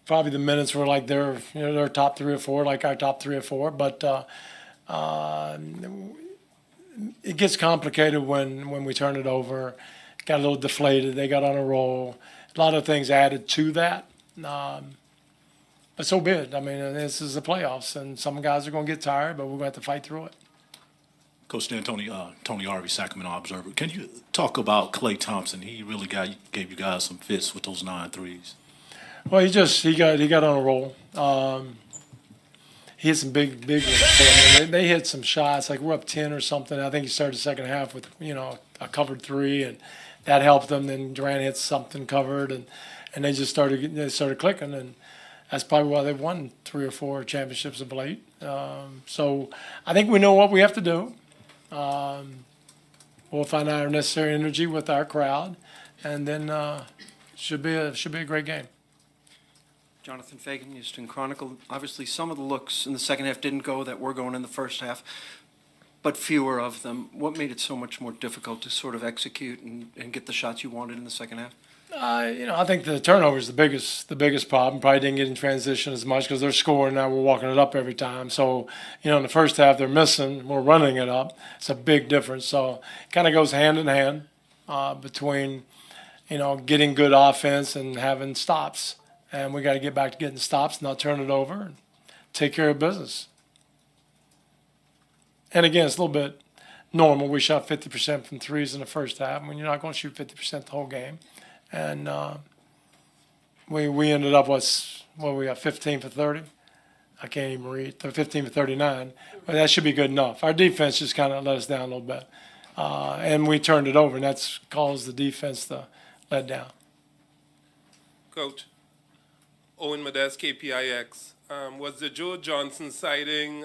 probably the minutes were like their top 3 or 4, like our top 3 or 4. But it gets complicated when we turn it over. Got a little deflated. They got on a roll. A lot of things added to that. But so be it. I mean, this is the playoffs, and some guys are going to get tired, but we're going to have to fight through it. Coach D'Antoni, Tony Harvey, Sacramento Observer. Can you talk about Klay Thompson? He really gave you guys some fits with those 9 threes. Well, he got on a roll. He hit some big ones. I mean, they hit some shots. Like we're up 10 or something. I think he started the second half with a covered 3, and that helped them. Then Durant hit something covered, and they just started clicking, and that's probably why they've won 3 or 4 championships of late. So I think we know what we have to do. We'll find our necessary energy with our crowd, and then should be a great game. Jonathan Fagan, Houston Chronicle. Obviously, some of the looks in the second half didn't go that were going in the first half, but fewer of them. What made it so much more difficult to sort of execute and get the shots you wanted in the second half? I think the turnover is the biggest problem. Probably didn't get in transition as much because they're scoring now. We're walking it up every time. So, in the first half they're missing. We're running it up. It's a big difference. So it kind of goes hand in hand between, getting good offense and having stops. And we got to get back to getting stops, not turn it over, and take care of business. And again, it's a little bit normal. We shot 50% from threes in the first half. When you're not going to shoot 50% the whole game. And we ended up we got 15 for 30. I can't even read. 15 for 39. But that should be good enough. Our defense just kind of let us down a little bit. And we turned it over, and that's caused the defense to let down. Coach, Owen Medes, KPIX. Was the Joe Johnson sighting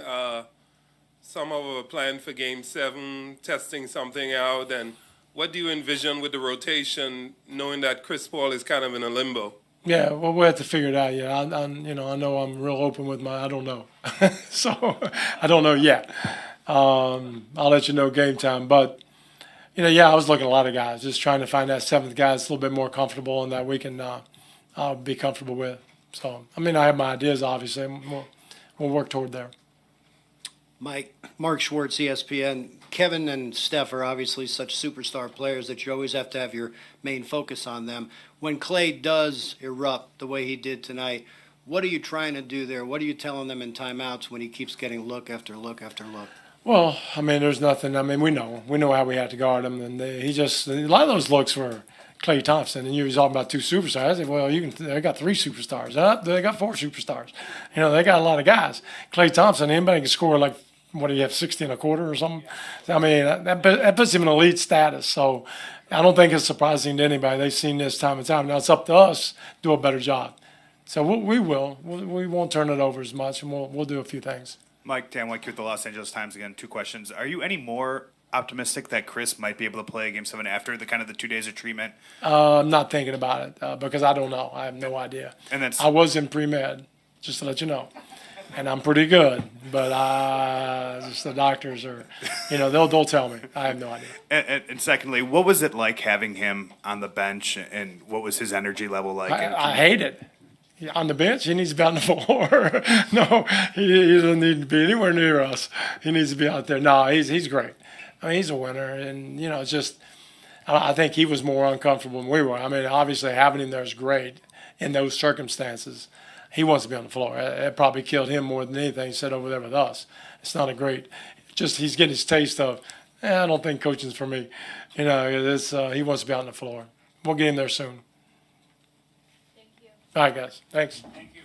some of a plan for Game 7, testing something out? And what do you envision with the rotation, knowing that Chris Paul is kind of in a limbo? Yeah, well, we'll have to figure it out. Yeah, I know I'm real open with I don't know. So I don't know yet. I'll let you know game time. But, I was looking at a lot of guys, just trying to find that 7th guy that's a little bit more comfortable and that we can be comfortable with. So, I have my ideas, obviously. We'll work toward there. Mike, Mark Schwartz, ESPN. Kevin and Steph are obviously such superstar players that you always have to have your main focus on them. When Klay does erupt the way he did tonight, what are you trying to do there? What are you telling them in timeouts when he keeps getting look after look after look? Well, there's nothing. We know how we have to guard him, and a lot of those looks were Klay Thompson, and you were talking about 2 superstars. I said, well, they got 3 superstars. They got 4 superstars. They got a lot of guys. Klay Thompson, anybody can score like, what do you have, 60 and a quarter or something? That puts him in elite status. So I don't think it's surprising to anybody. They've seen this time and time. Now it's up to us to do a better job. So we will. We won't turn it over as much, and we'll do a few things. Mike Tamwick here with the Los Angeles Times again. 2 questions. Are you any more optimistic that Chris might be able to play Game 7 after the 2 days of treatment? I'm not thinking about it because I don't know. I have no idea. And then I was in pre-med, just to let you know. And I'm pretty good, but just the doctors are, they'll tell me. I have no idea. And secondly, what was it like having him on the bench, and what was his energy level like? I hate it. On the bench, he needs to be on the floor. No, he doesn't need to be anywhere near us. He needs to be out there. No, he's great. He's a winner, and it's just I think he was more uncomfortable than we were. Obviously having him there is great in those circumstances. He wants to be on the floor. It probably killed him more than anything. He sat over there with us. It's not a great. Just he's getting his taste of. I don't think coaching's for me. He wants to be on the floor. We'll get him there soon. Thank you. All right, guys. Thanks. Thank you.